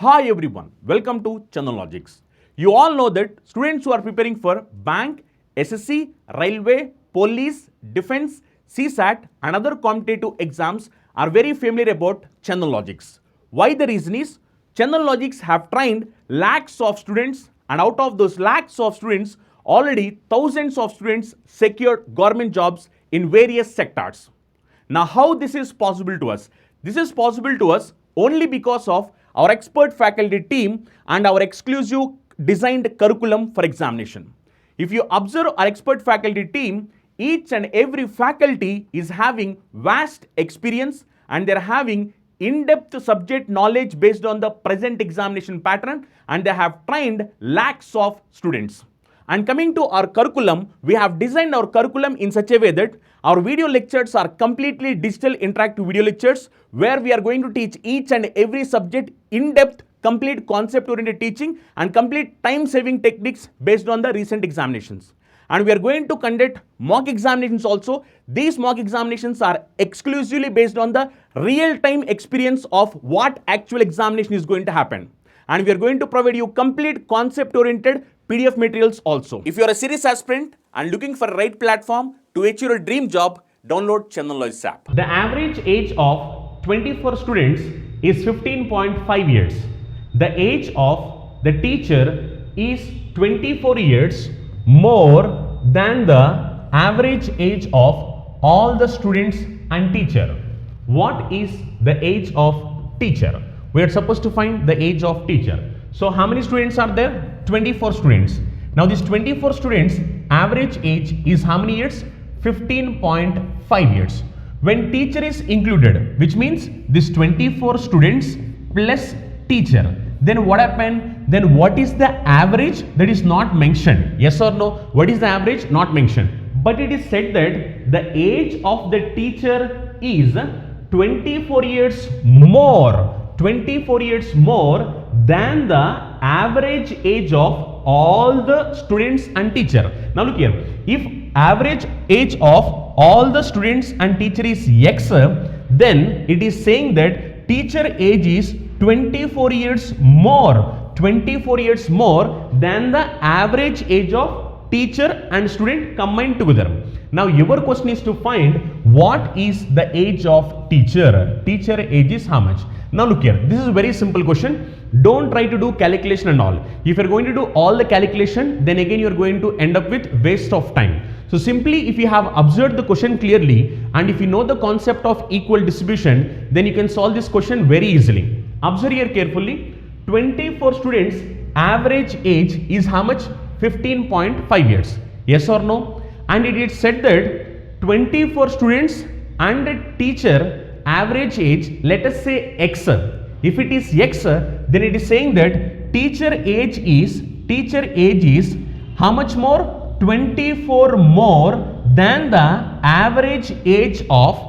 Hi everyone, welcome to Chandan Logics. You all know that students who are preparing for bank, SSC, railway, police, defense, CSAT and other competitive exams are very familiar about Chandan Logics. Why the reason is, Chandan Logics have trained lakhs of students, and out of those lakhs of students, already thousands of students secured government jobs in various sectors. Now, how this is possible to us? This is possible to us only because of our expert faculty team and our exclusive designed curriculum for examination. If you observe our expert faculty team, each and every faculty is having vast experience and they're having in-depth subject knowledge based on the present examination pattern, and they have trained lakhs of students. And coming to our curriculum, we have designed our curriculum in such a way that our video lectures are completely digital interactive video lectures where we are going to teach each and every subject in depth, complete concept oriented teaching and complete time saving techniques based on the recent examinations. And we are going to conduct mock examinations also. These mock examinations are exclusively based on the real-time experience of what actual examination is going to happen. And we are going to provide you complete concept-oriented PDF materials also. If you are a serious aspirant and looking for the right platform to achieve your dream job, download Chandan Logics app. The average age of 24 students is 15.5 years. The age of the teacher is 24 years more than the average age of all the students and teacher. What is the age of teacher? We are supposed to find the age of teacher. So how many students are there? 24 students. Now these 24 students average age is how many years? 15.5 years. When teacher is included, which means this 24 students plus teacher, then what happened? Then what is the average? That is not mentioned. Yes or no? What is the average? Not mentioned. But it is said that the age of the teacher is 24 years more. 24 years more than the average age of all the students and teacher. Now look here. If average age of all the students and teacher is X, then it is saying that teacher age is 24 years more. 24 years more than the average age of teacher and student combined together. Now your question is to find what is the age of teacher. Teacher age is how much? Now look here, this is a very simple question. Don't try to do calculation and all. If you're going to do all the calculation, then again you're going to end up with waste of time. So simply if you have observed the question clearly and if you know the concept of equal distribution, then you can solve this question very easily. Observe here carefully. 24 students average age is how much? 15.5 years. Yes or no? And it is said that 24 students and a teacher average age, let us say X. If it is X, then it is saying that teacher age is how much more? 24 more than the average age of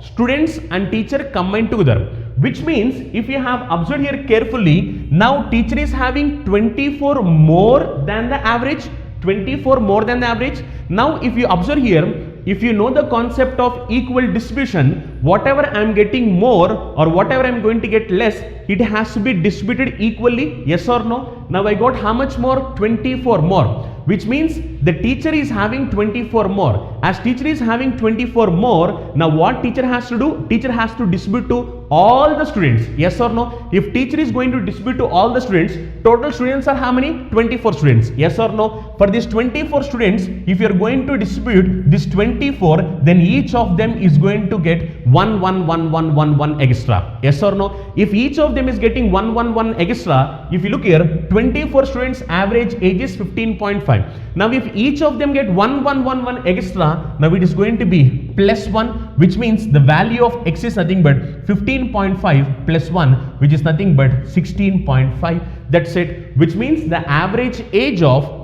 students and teacher combined together. Which means if you have observed here carefully, now teacher is having 24 more than the average. 24 more than the average. Now if you observe here, if you know the concept of equal distribution, whatever I am getting more or whatever I am going to get less, it has to be distributed equally. Yes or no? Now I got how much more? 24 more. Which means the teacher is having 24 more. As teacher is having 24 more, now what teacher has to do? Teacher has to distribute to all the students. Yes or no? If teacher is going to distribute to all the students, total students are how many? 24 students. Yes or no? For these 24 students, if you are going to distribute this 24, then each of them is going to get 1 extra. Yes or no? If each of them is getting 1 extra, if you look here, 24 students average age is 15.5. Now if each of them get 1 extra, now it is going to be plus 1, which means the value of X is nothing but 15.5 plus 1, which is nothing but 16.5. That's it. Which means the average age of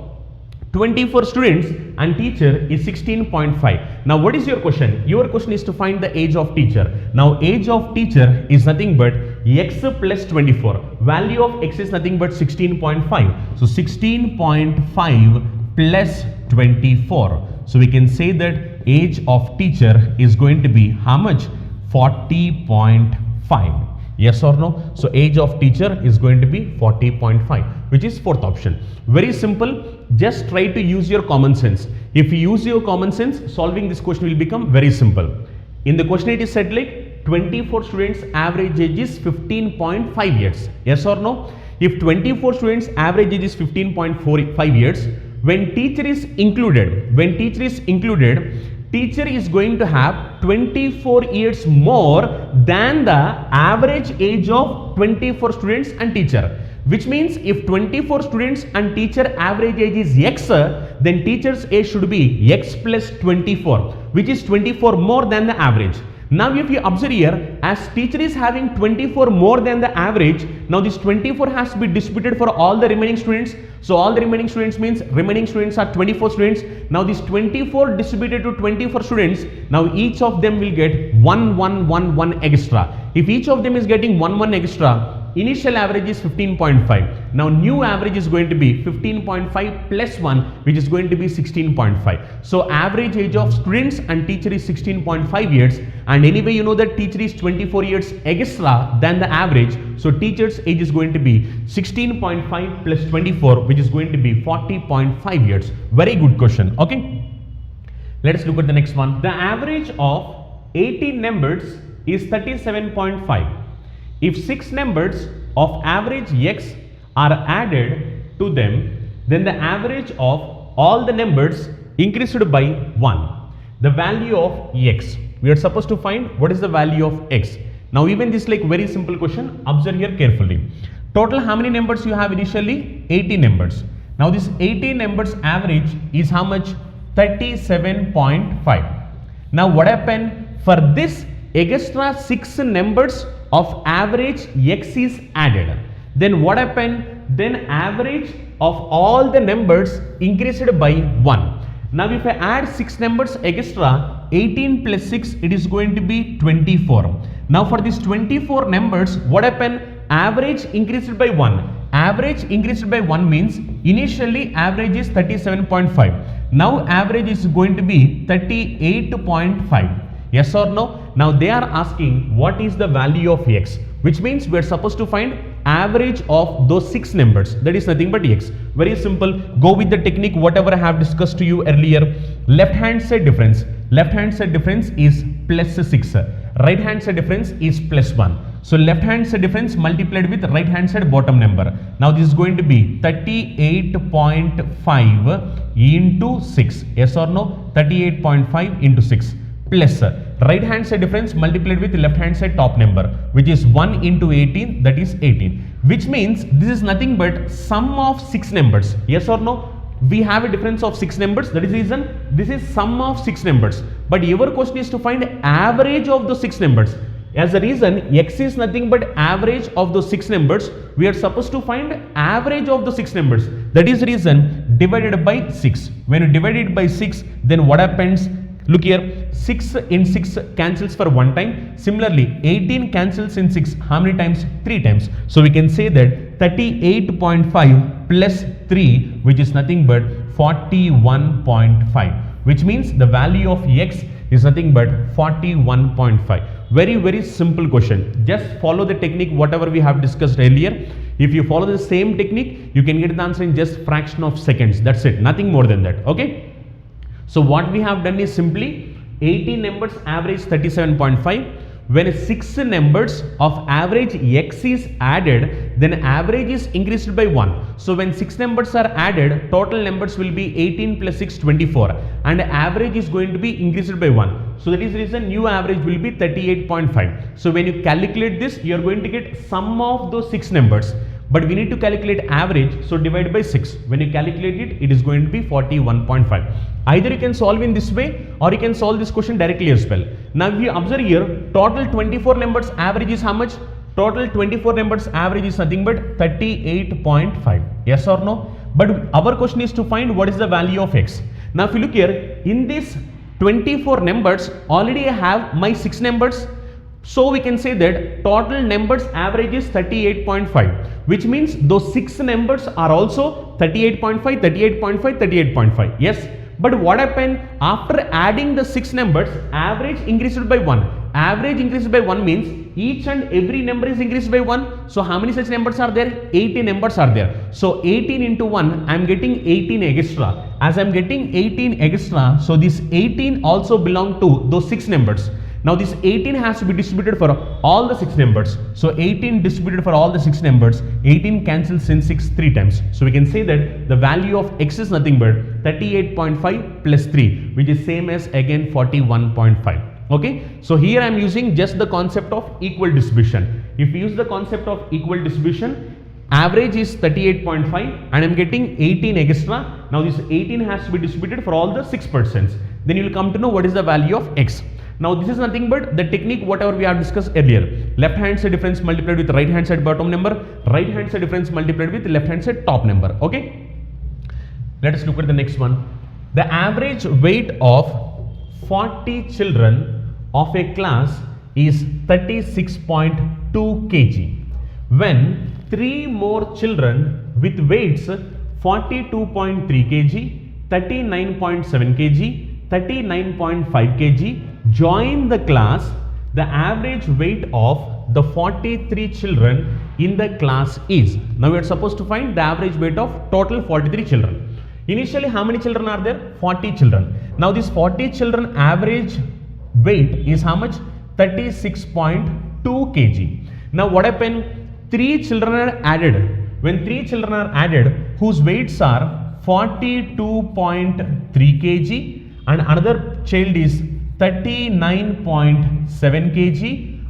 24 students and teacher is 16.5. Now what is your question? Your question is to find the age of teacher. Now age of teacher is nothing but X plus 24. Value of X is nothing but 16.5. So 16.5 plus 24. So we can say that age of teacher is going to be how much? 40.5. Yes or no? So age of teacher is going to be 40.5, which is fourth option. Very simple. Just try to use your common sense. If you use your common sense, solving this question will become very simple. In the question it is said like 24 students average age is 15.5 years. Yes or no? If 24 students average age is 15.45 years, when teacher is included, teacher is going to have 24 years more than the average age of 24 students and teacher. Which means if 24 students and teacher average age is x, then teacher's age should be x plus 24, which is 24 more than the average. Now if you observe here, as teacher is having 24 more than the average, now this 24 has to be distributed for all the remaining students. So all the remaining students means remaining students are 24 students. Now this 24 distributed to 24 students, now each of them will get 1 extra. If each of them is getting 1 extra, initial average is 15.5. Now new average is going to be 15.5 plus 1, which is going to be 16.5. So average age of students and teacher is 16.5 years. And anyway, you know that teacher is 24 years extra than the average. So teacher's age is going to be 16.5 plus 24, which is going to be 40.5 years. Very good question. Okay. Let us look at the next one. The average of 18 numbers is 37.5. If 6 numbers of average x are added to them, then the average of all the numbers increased by 1. The value of x. We are supposed to find what is the value of x. Now even this like very simple question, observe here carefully. Total how many numbers you have initially? 18 numbers. Now this 18 numbers average is how much? 37.5. Now what happened? For this extra 6 numbers of average x is added. Then what happened? Then average of all the numbers increased by 1. Now if I add 6 numbers extra, 18 plus 6, it is going to be 24. Now for these 24 numbers, what happened? Average increased by 1. Average increased by 1 means initially average is 37.5. Now average is going to be 38.5. Yes or no? Now they are asking what is the value of x, which means we are supposed to find average of those 6 numbers. That is nothing but x. Very simple. Go with the technique whatever I have discussed to you earlier. Left hand side difference. Left hand side difference is plus 6. Right hand side difference is plus 1. So left hand side difference multiplied with right hand side bottom number. Now this is going to be 38.5 into 6. Yes or no? 38.5 into 6. Plus right hand side difference multiplied with left hand side top number, which is 1 into 18, that is 18, which means this is nothing but sum of 6 numbers. Yes or no? We have a difference of 6 numbers, that is the reason this is sum of 6 numbers. But your question is to find average of those 6 numbers. As a reason, x is nothing but average of those 6 numbers. We are supposed to find average of the 6 numbers. That is the reason divided by 6. When you divide it by 6, then what happens? Look here, 6 in 6 cancels for 1 time. Similarly, 18 cancels in 6. How many times? 3 times. So we can say that 38.5 plus 3, which is nothing but 41.5, which means the value of x is nothing but 41.5. Very, very simple question. Just follow the technique whatever we have discussed earlier. If you follow the same technique, you can get the answer in just fraction of seconds. That's it. Nothing more than that. Okay. So what we have done is simply 18 numbers average 37.5. When 6 numbers of average x is added, then average is increased by 1. So when 6 numbers are added, total numbers will be 18 plus 6, 24, and average is going to be increased by 1. So that is the reason new average will be 38.5. So when you calculate this, you are going to get sum of those 6 numbers. But we need to calculate average, so divide by 6. When you calculate it, it is going to be 41.5. Either you can solve in this way or you can solve this question directly as well. Now if you observe here, total 24 numbers average is how much? Total 24 numbers average is nothing but 38.5. Yes or no? But our question is to find what is the value of x. Now if you look here, in this 24 numbers, already I have my 6 numbers. So we can say that total numbers average is 38.5, which means those 6 numbers are also 38.5, 38.5, 38.5. Yes. But what happened after adding the 6 numbers, average increased by 1. Average increased by 1 means each and every number is increased by 1. So how many such numbers are there? 18 numbers are there. So 18 into 1, I am getting 18 extra. As I am getting 18 extra, so this 18 also belong to those 6 numbers. Now this 18 has to be distributed for all the 6 numbers. So 18 distributed for all the 6 numbers, 18 cancels in 6 3 times. So we can say that the value of x is nothing but 38.5 plus 3, which is same as again 41.5. Okay, so here I am using just the concept of equal distribution. If we use the concept of equal distribution, average is 38.5 and I am getting 18 extra. Now this 18 has to be distributed for all the 6%. Then you will come to know what is the value of x. Now this is nothing but the technique whatever we have discussed earlier. Left hand side difference multiplied with right hand side bottom number, right hand side difference multiplied with left hand side top number. Okay, let us look at the next one. The average weight of 40 children of a class is 36.2 kg. When 3 more children with weights 42.3 kg, 39.7 kg, 39.5 kg join the class, the average weight of the 43 children in the class is. Now we are supposed to find the average weight of total 43 children. Initially how many children are there? 40 children. Now this 40 children average weight is how much? 36.2 kg. Now what happened? 3 children are added. When 3 children are added whose weights are 42.3 kg and another child is 39.7 kg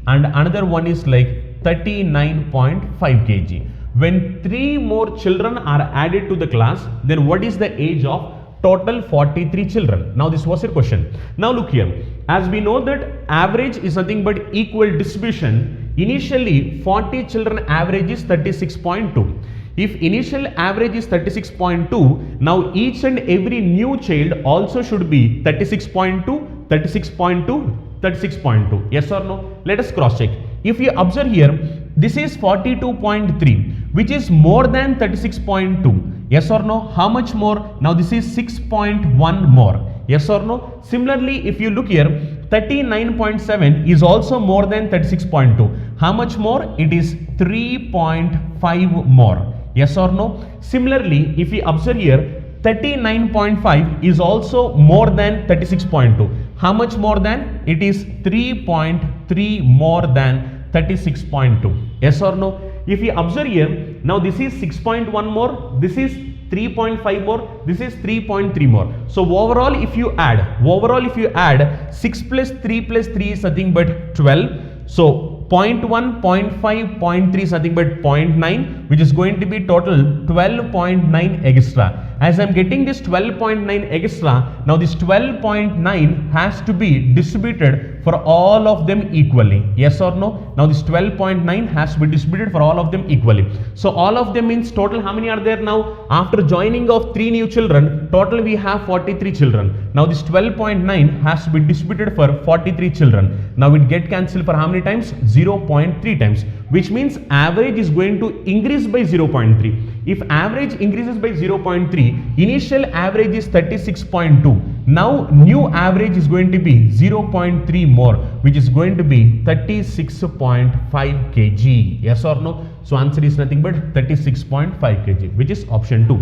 and another one is like 39.5 kg. When 3 more children are added to the class, then what is the age of total 43 children? Now this was your question. Now look here, as we know that average is nothing but equal distribution, initially 40 children average is 36.2. If initial average is 36.2, now each and every new child also should be 36.2, 36.2, 36.2. Yes or no? Let us cross check. If you observe here, this is 42.3, which is more than 36.2. Yes or no? How much more? Now this is 6.1 more. Yes or no? Similarly, if you look here, 39.7 is also more than 36.2. How much more? It is 3.5 more. Yes or no? Similarly, if we observe here, 39.5 is also more than 36.2. How much more than? It is 3.3 more than 36.2. Yes or no? If we observe here, now this is 6.1 more, this is 3.5 more, this is 3.3 more. So overall if you add 6 plus 3 plus 3 is nothing but 12. So 0.1, 0.5, 0.3 is nothing but 0.9, which is going to be total 12.9 extra. As I am getting this 12.9 extra, now this 12.9 has to be distributed for all of them equally. Yes or no? Now this 12.9 has to be distributed for all of them equally. So all of them means total how many are there now? After joining of 3 new children, total we have 43 children. Now this 12.9 has to be distributed for 43 children. Now it get cancelled for how many times? 0.3 times, which means average is going to increase by 0.3. If average increases by 0.3, initial average is 36.2. Now new average is going to be 0.3 more, which is going to be 36.5 kg. Yes or no? So answer is nothing but 36.5 kg, which is option 2.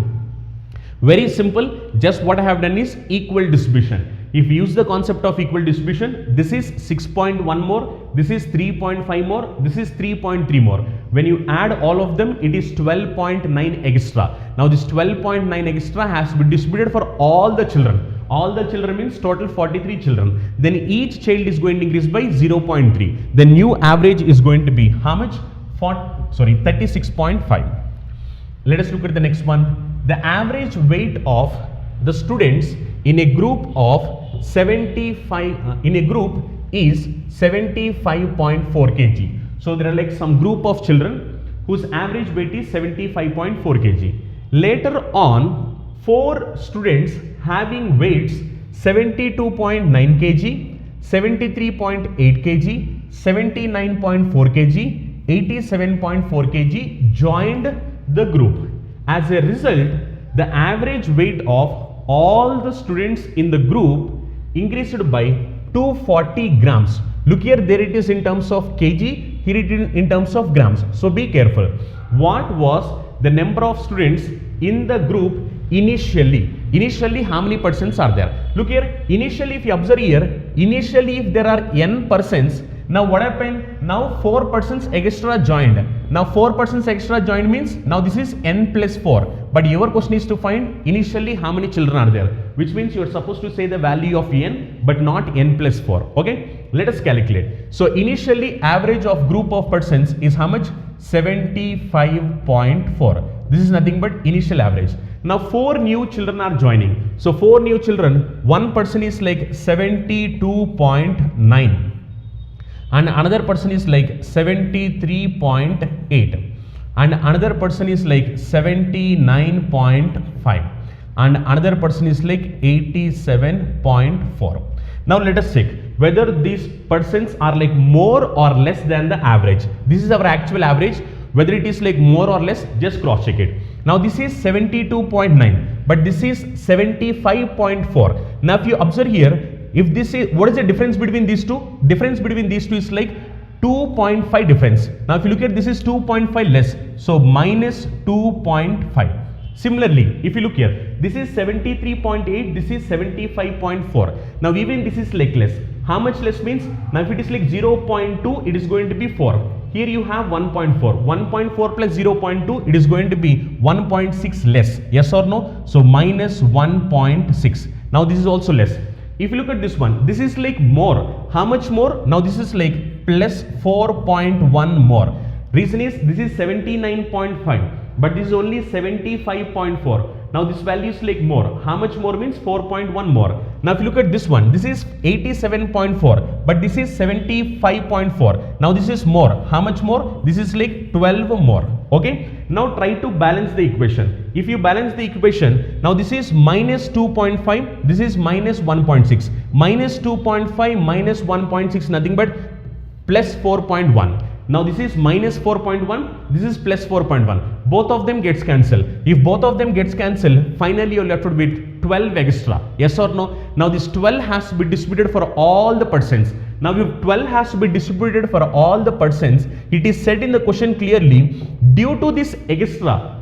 Very simple. Just what I have done is equal distribution. If you use the concept of equal distribution, this is 6.1 more, this is 3.5 more, this is 3.3 more. When you add all of them, it is 12.9 extra. Now this 12.9 extra has to be distributed for all the children. All the children means total 43 children. Then each child is going to increase by 0.3. The new average is going to be how much? 36.5. Let us look at the next one. The average weight of the students in a group of 75 in a group is 75.4 kg. So there are like some group of children whose average weight is 75.4 kg. Later on, 4 students having weights 72.9 kg, 73.8 kg, 79.4 kg, 87.4 kg joined the group. As a result, the average weight of all the students in the group increased by 240 grams. Look here, there it is in terms of kg. he written in terms of grams. So be careful. What was the number of students in the group initially? Initially, how many persons are there? Look here, initially if you observe here, initially if there are n persons, now what happened? Now 4 persons extra joined. Now 4 persons extra joined means now this is n plus 4. But your question is to find initially how many children are there, which means you are supposed to say the value of n but not n plus 4. Okay, let us calculate. So initially average of group of persons is how much? 75.4. This is nothing but initial average. Now 4 new children are joining. So 4 new children, one person is like 72.9 and another person is like 73.8 and another person is like 79.5 and another person is like 87.4. Now let us check whether these persons are like more or less than the average. This is our actual average. Whether it is like more or less, just cross check it. Now this is 72.9 but this is 75.4. Now if you observe here, if this is, what is the difference between these two? Difference between these two is like 2.5 difference. Now if you look at this is 2.5 less, so minus 2.5. Similarly, if you look here, this is 73.8, this is 75.4. Now even this is like less. How much less means? Now if it is like 0.2, it is going to be 4. Here you have 1.4. 1.4 plus 0.2, it is going to be 1.6 less. Yes or no? So minus 1.6. Now this is also less. If you look at this one, this is like more. How much more? Now this is like plus 4.1 more. Reason is this is 79.5 but this is only 75.4. Now this value is like more. How much more means? 4.1 more. Now if you look at this one, this is 87.4 but this is 75.4. Now this is more. How much more? This is like 12 more. Okay. Now try to balance the equation. If you balance the equation, now this is minus 2.5, this is minus 1.6. Minus 2.5 minus 1.6 nothing but plus 4.1. Now this is minus 4.1, this is plus 4.1. Both of them gets cancelled. If both of them gets cancelled, finally you are left with 12 extra. Yes or no? Now this 12 has to be distributed for all the persons. Now if 12 has to be distributed for all the persons, it is said in the question clearly, due to this extra,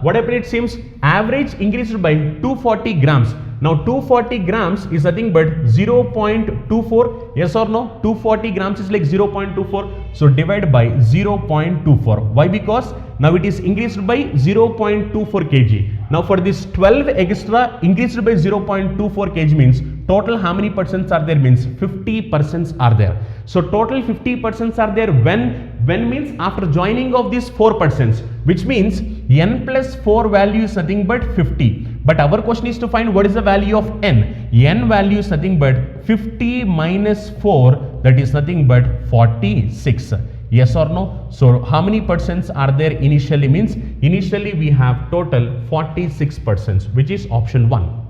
what happened? It seems average increased by 240 grams. Now 240 grams is nothing but 0.24. Yes or no? 240 grams is like 0.24. So divide by 0.24. Why? Because now it is increased by 0.24 kg. Now for this 12 extra increased by 0.24 kg means total how many persons are there? Means 50 persons are there. So total 50 persons are there when means after joining of these 4 persons, which means n plus 4 value is nothing but 50. But our question is to find what is the value of n. N value is nothing but 50 minus 4, that is nothing but 46. Yes or no? So how many persons are there initially? Means initially we have total 46 persons, which is option 1.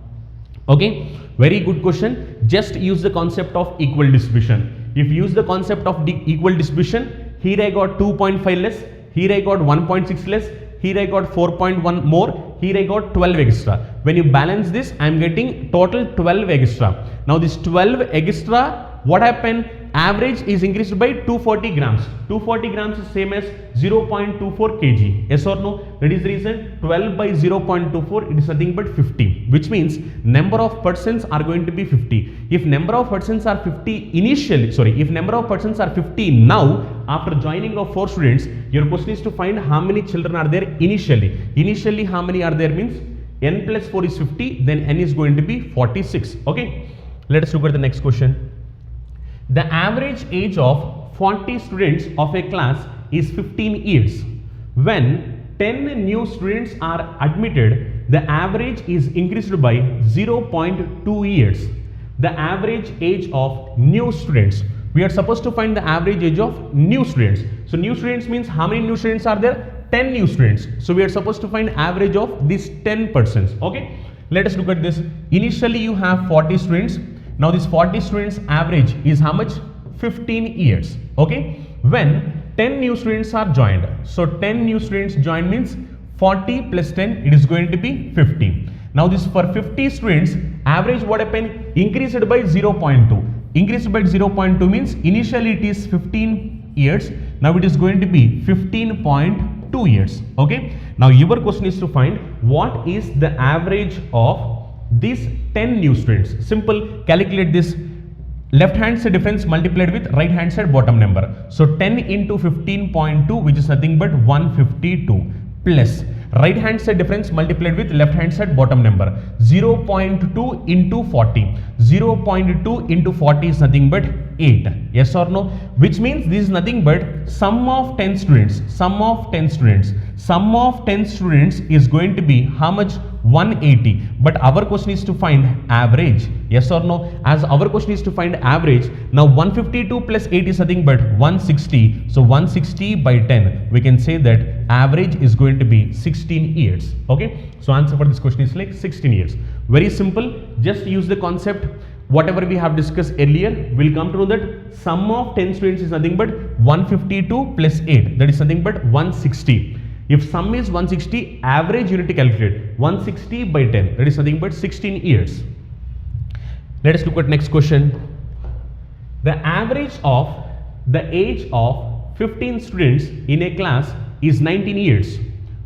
Okay, very good question. Just use the concept of equal distribution. If you use the concept of equal distribution, here I got 2.5 less, here I got 1.6 less, here I got 4.1 more, here I got 12 extra. When you balance this, I am getting total 12 extra. Now this 12 extra, what happened? Average is increased by 240 grams. 240 grams is same as 0.24 kg. Yes or no? That is the reason 12 by 0.24, it is nothing but 50. Which means number of persons are going to be 50. If number of persons are 50 initially, if number of persons are 50 now, after joining of 4 students, your question is to find how many children are there initially. Initially how many are there means n plus 4 is 50, then n is going to be 46. Okay. Let us look at the next question. The average age of 40 students of a class is 15 years. When 10 new students are admitted, the average is increased by 0.2 years. The average age of new students. We are supposed to find the average age of new students. So new students means how many new students are there? 10 new students. So we are supposed to find average of these 10 persons. Okay. Let us look at this. Initially you have 40 students. Now this 40 students average is how much? 15 years. Okay. When 10 new students are joined. So 10 new students joined means 40 plus 10, it is going to be 50. Now this for 50 students, average what happened? Increased by 0.2. Increased by 0.2 means initially it is 15 years. Now it is going to be 15.2 years. Okay. Now your question is to find what is the average of these 10 new students. Simple, calculate this left hand side difference multiplied with right hand side bottom number. So 10 into 15.2, which is nothing but 152, plus right hand side difference multiplied with left hand side bottom number, 0.2 into 40. 0.2 into 40 is nothing but 8. Yes or no? Which means this is nothing but sum of 10 students. Sum of 10 students. Sum of 10 students is going to be how much? 180. But our question is to find average. Yes or no? As our question is to find average, now 152 plus 8 is nothing but 160. So 160 by 10, we can say that average is going to be 16 years. Okay. So answer for this question is like 16 years. Very simple. Just use the concept. Whatever we have discussed earlier, we'll come to know that sum of 10 students is nothing but 152 plus 8. That is nothing but 160. If sum is 160, average you need to calculate 160 by 10. That is nothing but 16 years. Let us look at next question. The average of the age of 15 students in a class is 19 years.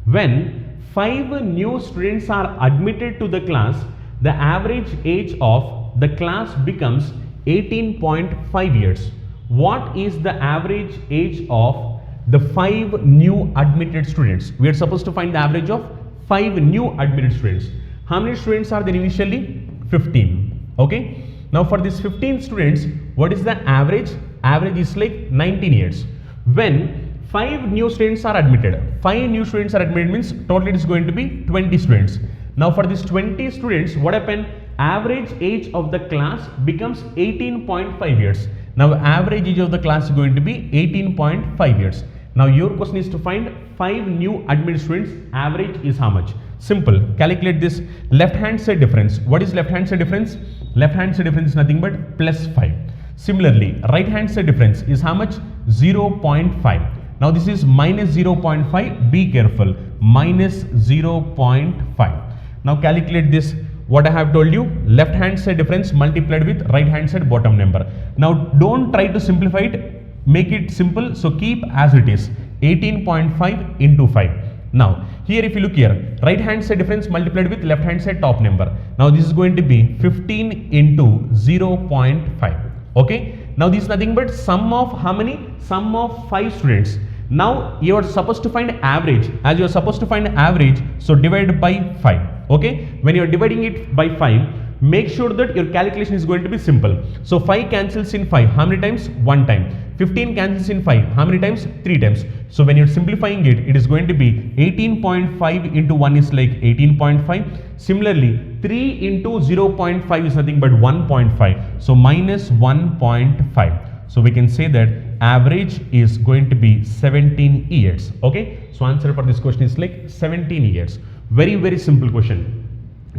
When 5 new students are admitted to the class, the average age of the class becomes 18.5 years. What is the average age of the 5 new admitted students? We are supposed to find the average of 5 new admitted students. How many students are there initially? 15. Okay. Now for these 15 students, what is the average? Average is like 19 years. When 5 new students are admitted, 5 new students are admitted means total it is going to be 20 students. Now for these 20 students, what happened? Average age of the class becomes 18.5 years. Now average age of the class is going to be 18.5 years. Now your question is to find 5 new admitted students. Average is how much? Simple. Calculate this left hand side difference. What is left hand side difference? Left hand side difference is nothing but plus 5. Similarly, right hand side difference is how much? 0.5. Now this is minus 0.5. Be careful. Minus 0.5. Now calculate this. What I have told you, left hand side difference multiplied with right hand side bottom number. Now don't try to simplify it, make it simple. So keep as it is, 18.5 into 5. Now here if you look here, right hand side difference multiplied with left hand side top number. Now this is going to be 15 into 0.5. Okay. Now this is nothing but sum of how many? Sum of 5 students. Now you are supposed to find average. As you are supposed to find average, so divide by 5. Okay. When you are dividing it by 5, make sure that your calculation is going to be simple. So 5 cancels in 5. How many times? 1 time. 15 cancels in 5. How many times? 3 times. So when you are simplifying it, it is going to be 18.5 into 1 is like 18.5. Similarly, 3 into 0.5 is nothing but 1.5. So minus 1.5. So we can say that average is going to be 17 years. Okay. So answer for this question is like 17 years. Very, very simple question.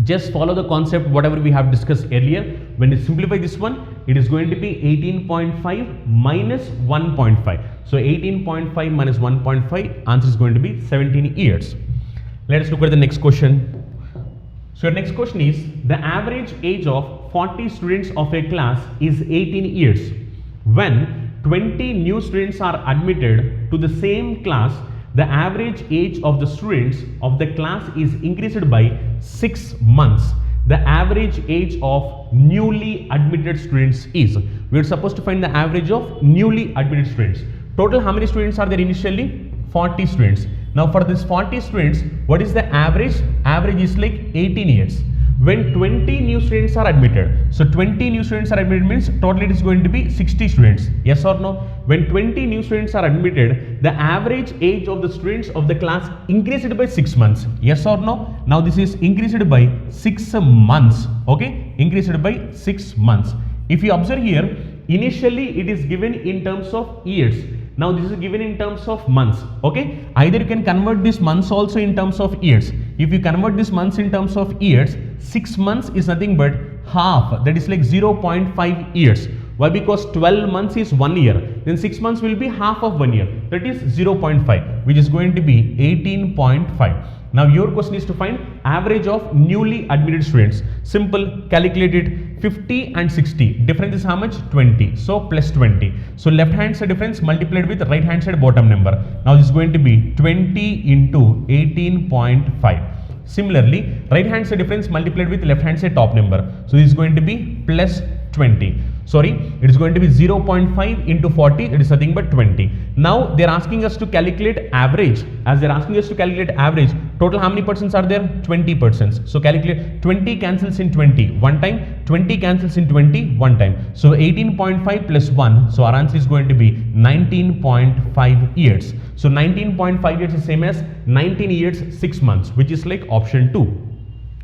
Just follow the concept whatever we have discussed earlier. When you simplify this one, it is going to be 18.5 minus 1.5. So 18.5 minus 1.5, answer is going to be 17 years. Let us look at the next question. So your next question is, the average age of 40 students of a class is 18 years. When 20 new students are admitted to the same class, the average age of the students of the class is increased by 6 months. The average age of newly admitted students is, we are supposed to find the average of newly admitted students. Total how many students are there initially? 40 students. Now for this 40 students, what is the average? Average is like 18 years. When 20 new students are admitted, so 20 new students are admitted means total it is going to be 60 students. Yes or no? When 20 new students are admitted, the average age of the students of the class increased by 6 months. Yes or no? Now this is increased by 6 months. Okay, increased by 6 months. If you observe here, initially it is given in terms of years. Now this is given in terms of months. Okay, either you can convert this months also in terms of years. If you convert this months in terms of years, 6 months is nothing but half, that is like 0.5 years. Why? Because 12 months is 1 year, then 6 months will be half of 1 year, that is 0.5, which is going to be 18.5. Now your question is to find average of newly admitted students. Simple, calculate it. 50 and 60, difference is how much? 20. So plus 20. So left hand side difference multiplied with right hand side bottom number. Now this is going to be 20 into 18.5. Similarly, right hand side difference multiplied with left hand side top number. So this is going to be plus 20. Sorry, it is going to be 0.5 into 40, it is nothing but 20. Now they are asking us to calculate average. As they are asking us to calculate average, total how many percents are there? 20%. So calculate 20 cancels in 20 one time, 20 cancels in 20 one time. So 18.5 plus 1, so our answer is going to be 19.5 years. So 19.5 years is same as 19 years 6 months, which is like option 2.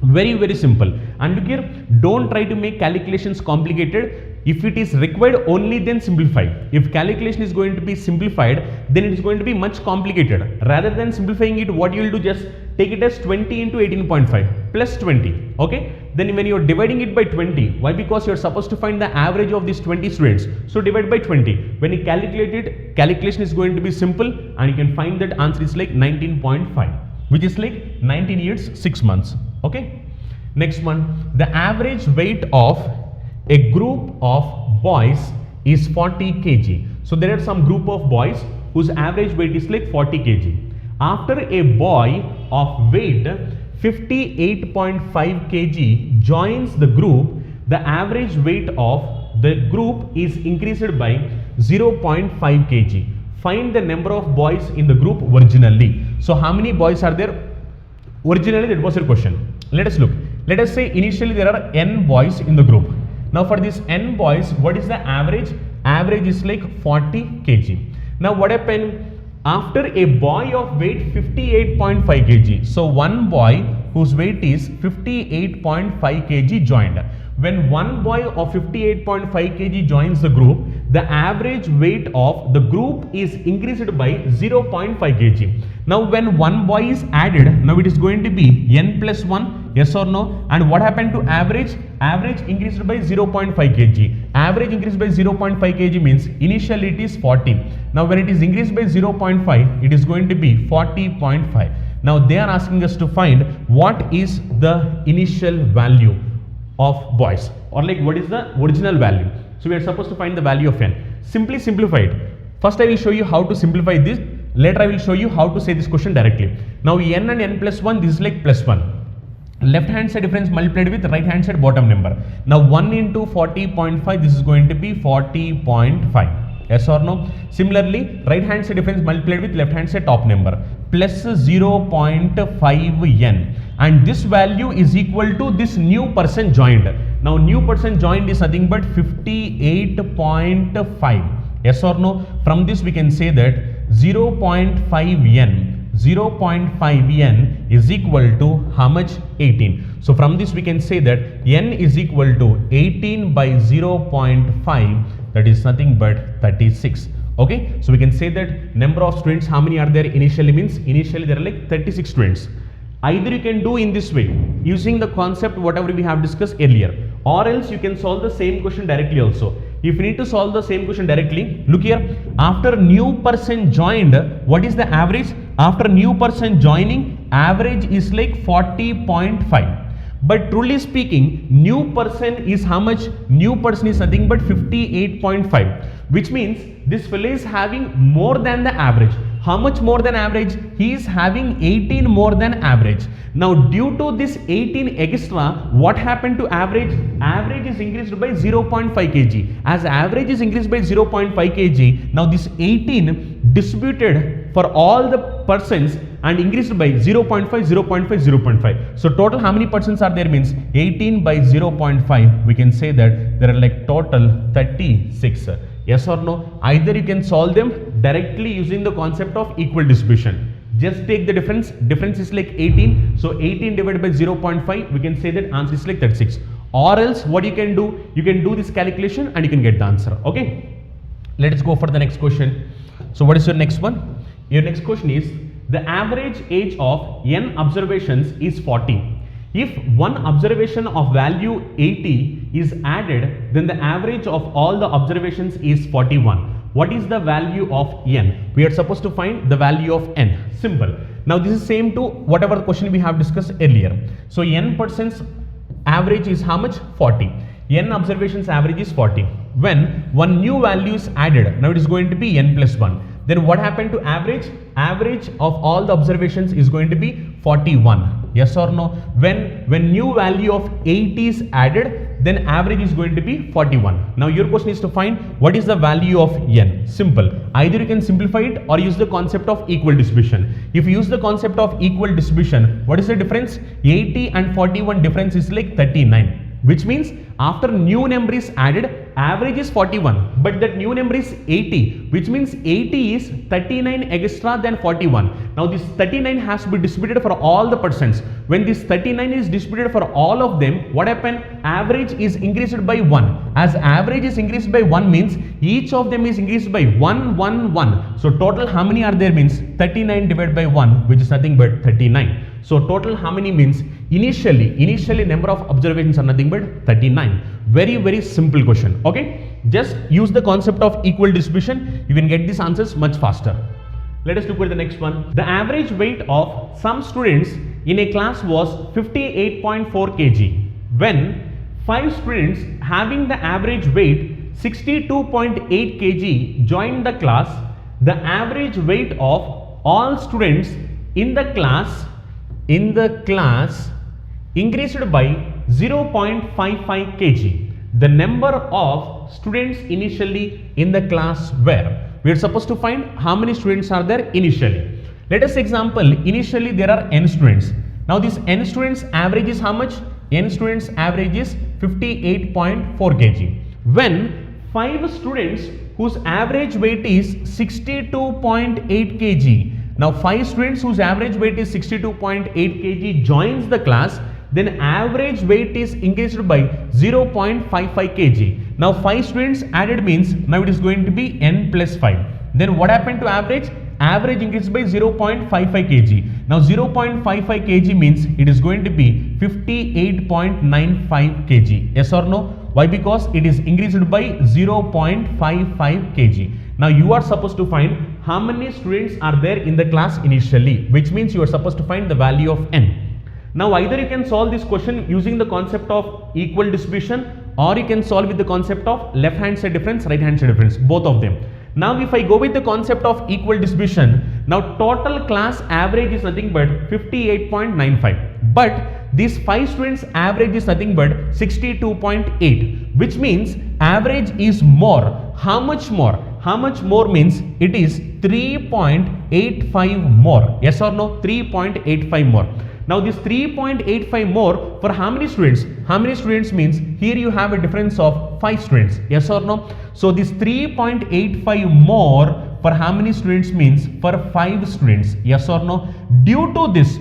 Very simple. And look here, don't try to make calculations complicated. If it is required only, then simplify. If calculation is going to be simplified, then it is going to be much complicated. Rather than simplifying it, what you will do, just take it as 20 into 18.5 plus 20. Okay, then when you are dividing it by 20, why? Because you are supposed to find the average of these 20 students. So divide by 20. When you calculate it, calculation is going to be simple, and you can find that answer is like 19.5, which is like 19 years 6 months. Okay, next one, the average weight of a group of boys is 40 kg. So there are some group of boys whose average weight is like 40 kg. After a boy of weight 58.5 kg joins the group, the average weight of the group is increased by 0.5 kg. Find the number of boys in the group originally. So how many boys are there? Originally, that was your question. Let us look. Let us say initially there are n boys in the group. Now for this n boys, what is the average? Average is like 40 kg. Now what happened? After a boy of weight 58.5 kg, so one boy whose weight is 58.5 kg joined. When one boy of 58.5 kg joins the group, the average weight of the group is increased by 0.5 kg. Now when one boy is added, now it is going to be n plus 1, yes or no? And what happened to average? Average increased by 0.5 kg. Average increased by 0.5 kg means initially it is 40. Now when it is increased by 0.5, it is going to be 40.5. Now they are asking us to find what is the initial value of boys, or like what is the original value. So we are supposed to find the value of n. Simply simplify it. First I will show you how to simplify this. Later I will show you how to say this question directly. Now n and n plus 1, this is like plus 1. Left hand side difference multiplied with right hand side bottom number. Now 1 into 40.5, this is going to be 40.5. Yes or no? Similarly, right hand side difference multiplied with left hand side top number plus 0.5 n, and this value is equal to this new person joined. Now new person joined is nothing but 58.5. Yes or no? From this we can say that 0.5 n is equal to how much? 18. So from this we can say that n is equal to 18 by 0.5, that is nothing but 36. Okay, so we can say that number of students, how many are there initially, means initially there are like 36 students. Either you can do in this way using the concept whatever we have discussed earlier, or else you can solve the same question directly also. If you need to solve the same question directly, look here, after new person joined, what is the average? After new person joining, average is like 40.5. But truly speaking, new person is how much? New person is nothing but 58.5, which means this fellow is having more than the average. How much more than average? He is having 18 more than average. Now due to this 18 extra, what happened to average? Average is increased by 0.5 kg. As average is increased by 0.5 kg, now this 18 distributed for all the persons and increased by 0.5, 0.5, 0.5. So total how many persons are there, means 18 by 0.5. We can say that there are like total 36. Yes or no? Either you can solve them directly using the concept of equal distribution. Just take the difference. Difference is like 18. So 18 divided by 0.5, we can say that answer is like 36. Or else what you can do? You can do this calculation and you can get the answer. Okay. Let us go for the next question. So what is your next one? Your next question is, the average age of n observations is 40. If one observation of value 80 is added, then the average of all the observations is 41. What is the value of n? We are supposed to find the value of n. Simple. Now this is same to whatever the question we have discussed earlier. So n percent average is how much? 40. N observations average is 40. When one new value is added, now it is going to be n plus 1. Then what happened to average? Average of all the observations is going to be 41. Yes or no? When new value of 80 is added, then average is going to be 41. Now your question is to find what is the value of n. Simple. Either you can simplify it or use the concept of equal distribution. If you use the concept of equal distribution, what is the difference? 80 and 41 difference is like 39. Which means after new number is added, average is 41, but that new number is 80, which means 80 is 39 extra than 41. Now this 39 has to be distributed for all the percents. When this 39 is distributed for all of them, what happened? Average is increased by 1. As average is increased by 1 means each of them is increased by 1, 1, 1. So total how many are there means 39 divided by 1, which is nothing but 39. So total how many means initially number of observations are nothing but 39. Very simple question. Okay, just use the concept of equal distribution, you can get these answers much faster. Let us look at the next one. The average weight of some students in a class was 58.4 kg. When 5 students having the average weight 62.8 kg joined the class, the average weight of all students in the class increased by 0.55 kg. The number of students initially in the class were. We are supposed to find how many students are there initially. Let us example, initially there are n students. Now this n students average is how much? N students average is 58.4 kg. When 5 students whose average weight is 62.8 kg. Now 5 students whose average weight is 62.8 kg joins the class, then average weight is increased by 0.55 kg. Now 5 students added means now it is going to be n plus 5. Then what happened to average? Average increased by 0.55 kg. Now 0.55 kg means it is going to be 58.95 kg. Yes or no? Why? Because it is increased by 0.55 kg. Now you are supposed to find how many students are there in the class initially, which means you are supposed to find the value of n. Now either you can solve this question using the concept of equal distribution, or you can solve with the concept of left hand side difference, right hand side difference, both of them. Now if I go with the concept of equal distribution, now total class average is nothing but 58.95, but these 5 students average is nothing but 62.8, which means average is more. How much more? How much more means it is 3.85 more. Yes or no? 3.85 more. Now this 3.85 more for how many students? How many students means here you have a difference of 5 students. Yes or no? So this 3.85 more for how many students means for 5 students. Yes or no? Due to this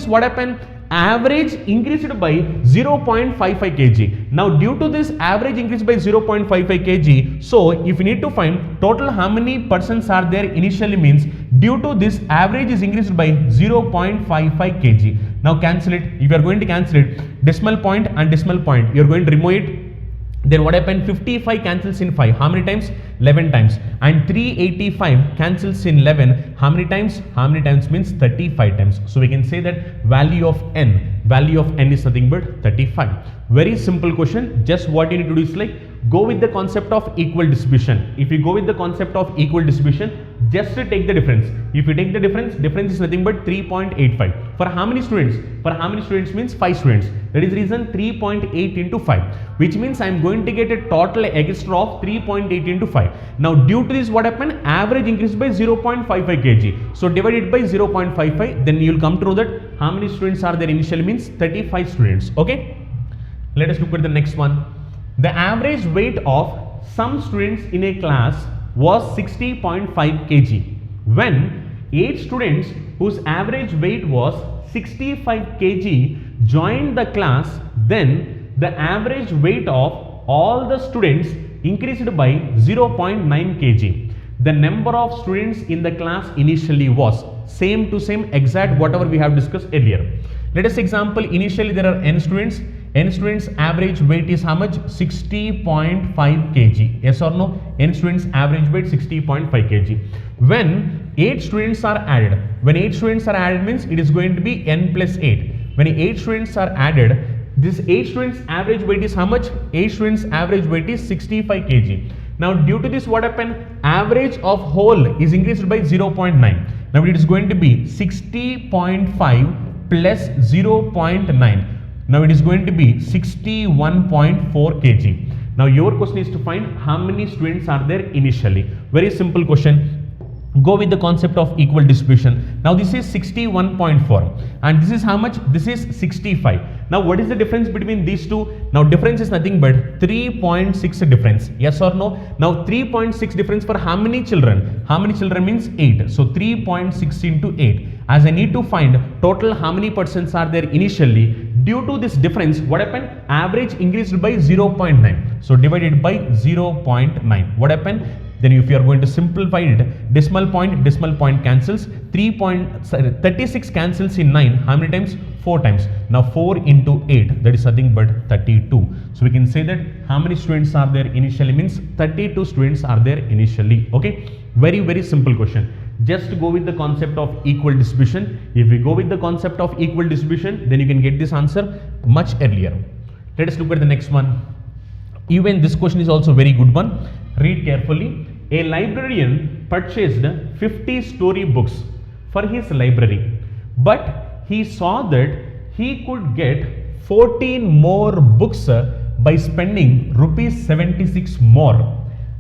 what happened? Average increased by 0.55 kg. Now due to this average increased by 0.55 kg, so if you need to find total how many persons are there initially means due to this average is increased by 0.55 kg. Now cancel it. If you are going to cancel it, decimal point and decimal point, you are going to remove it. Then what happened? 55 cancels in 5. How many times? 11 times. And 385 cancels in 11. How many times? How many times means 35 times. So we can say that value of n is nothing but 35. Very simple question. Just what you need to do is like go with the concept of equal distribution. If you go with the concept of equal distribution, just to take the difference. If you take the difference is nothing but 3.85. For how many students? For how many students means 5 students. That is the reason 3.8 into 5, which means I am going to get a total extra of 3.8 into 5. Now due to this what happened? Average increased by 0.55 kg. So divided by 0.55, then you will come to know that how many students are there initially means 35 students. Okay. Let us look at the next one. The average weight of some students in a class was 60.5 kg. When 8 students whose average weight was 65 kg joined the class, then the average weight of all the students increased by 0.9 kg. The number of students in the class initially was same to same exact whatever we have discussed earlier. Let us example, initially there are n students. N students average weight is how much? 60.5 kg. Yes or no? N students average weight 60.5 kg. When 8 students are added. When 8 students are added means it is going to be n plus 8. When 8 students are added, this 8 students average weight is how much? 8 students average weight is 65 kg. Now due to this what happened? Average of whole is increased by 0.9. Now it is going to be 60.5 plus 0.9. Now it is going to be 61.4 kg. Now your question is to find how many students are there initially. Very simple question. Go with the concept of equal distribution. Now this is 61.4 and this is how much? This is 65. Now what is the difference between these two? Now difference is nothing but 3.6 difference. Yes or no? Now 3.6 difference for how many children? How many children means 8. So 3.6 into 8. As I need to find total how many persons are there initially, due to this difference what happened? Average increased by 0.9. So divided by 0.9. What happened? Then if you are going to simplify it, decimal point cancels. 36 cancels in 9. How many times? 4 times. Now 4 into 8, that is nothing but 32. So we can say that how many students are there initially means 32 students are there initially. Okay, very simple question. Just go with the concept of equal distribution. If we go with the concept of equal distribution, then you can get this answer much earlier. Let us look at the next one. Even this question is also very good one. Read carefully. A librarian purchased 50 story books for his library, but he saw that he could get 14 more books by spending rupees 76 more,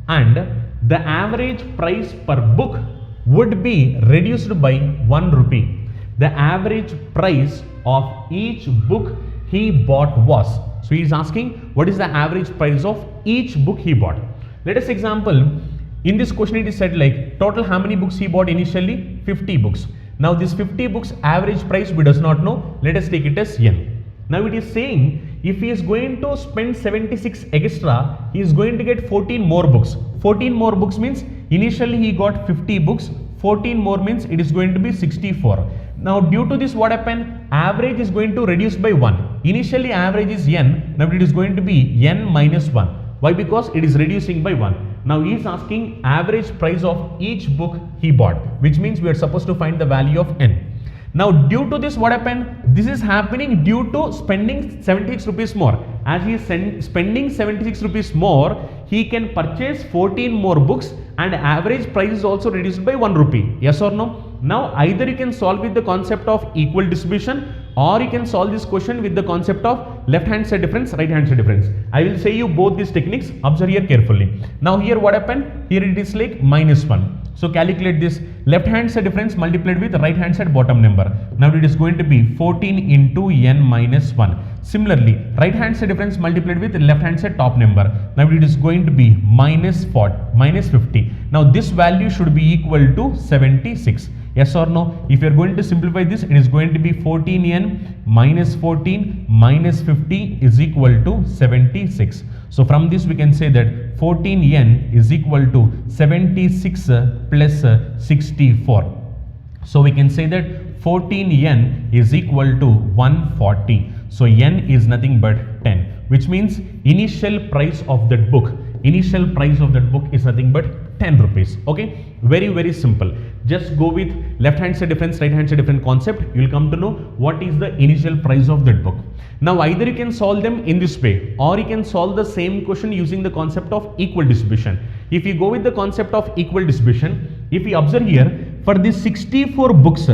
and the average price per book would be reduced by 1 rupee. The average price of each book he bought was. So he is asking what is the average price of each book he bought. Let us example. In this question it is said like total how many books he bought initially? 50 books. Now this 50 books average price we does not know. Let us take it as n. Now it is saying if he is going to spend 76 extra, he is going to get 14 more books. 14 more books means initially he got 50 books. 14 more means it is going to be 64. Now due to this what happened? Average is going to reduce by 1. Initially average is n. Now it is going to be n minus 1. Why? Because it is reducing by 1. Now he is asking average price of each book he bought, which means we are supposed to find the value of n. Now due to this what happened? This is happening due to spending 76 rupees more. As he is spending 76 rupees more, he can purchase 14 more books and average price is also reduced by 1 rupee. Yes or no? Now either you can solve with the concept of equal distribution, or you can solve this question with the concept of left hand side difference, right hand side difference. I will say you both these techniques. Observe here carefully. Now here what happened? Here it is like minus 1. So calculate this left hand side difference multiplied with right hand side bottom number. Now it is going to be 14 into n minus 1. Similarly, right hand side difference multiplied with left hand side top number. Now it is going to be minus 50. Now this value should be equal to 76. Yes or no? If you are going to simplify this, it is going to be 14n minus 14 minus 50 is equal to 76. So from this we can say that 14n is equal to 76 plus 64. So we can say that 14n is equal to 140. So n is nothing but 10, which means initial price of that book is nothing but 10 rupees. Okay, very simple. Just go with left hand side difference, right hand side difference concept. You will come to know what is the initial price of that book. Now either you can solve them in this way, or you can solve the same question using the concept of equal distribution. If you go with the concept of equal distribution, if you observe here, for these 64 books,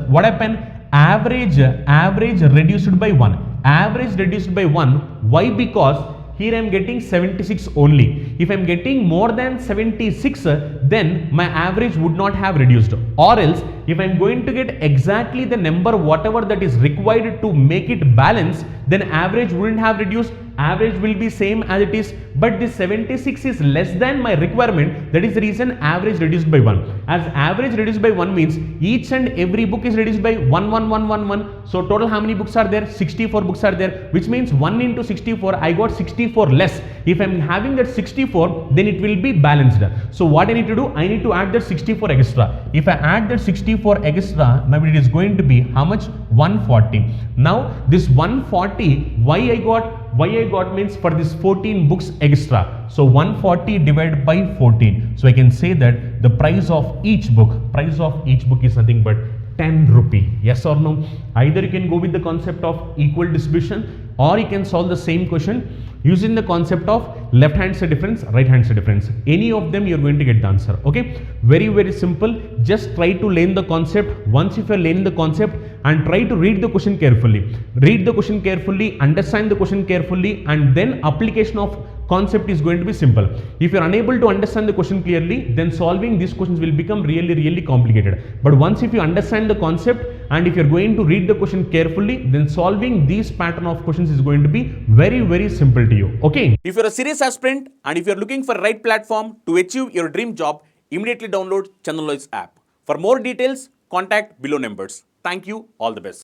what happened? Average reduced by 1. Average reduced by 1. Why? Because here I am getting 76 only. If I am getting more than 76, then my average would not have reduced. Or else, if I am going to get exactly the number whatever that is required to make it balance, then average wouldn't have reduced. Average will be same as it is, but this 76 is less than my requirement. That is the reason average reduced by 1. As average reduced by 1 means each and every book is reduced by 1. So total how many books are there? 64 books are there, which means 1 into 64, I got 64 less. If I am having that 64, then it will be balanced. So what I need to do? I need to add that 64 extra. If I add that 64 extra, now it is going to be how much? 140. Now this 140, why I got means for this 14 books extra. So 140 divided by 14. So I can say that the price of each book is nothing but 10 rupee. Yes or no? Either you can go with the concept of equal distribution, or you can solve the same question using the concept of left hand side difference, right hand side difference. Any of them you're going to get the answer. Okay, very simple. Just try to learn the concept. Once if you're learning the concept, and try to read the question carefully, understand the question carefully, and then application of concept is going to be simple. If you are unable to understand the question clearly, then solving these questions will become really complicated. But once if you understand the concept, and if you are going to read the question carefully, then solving these pattern of questions is going to be very simple to you. Okay, if you are a serious aspirant and if you are looking for right platform to achieve your dream job, immediately download Chandan app. For more details, contact below numbers. Thank you. All the best.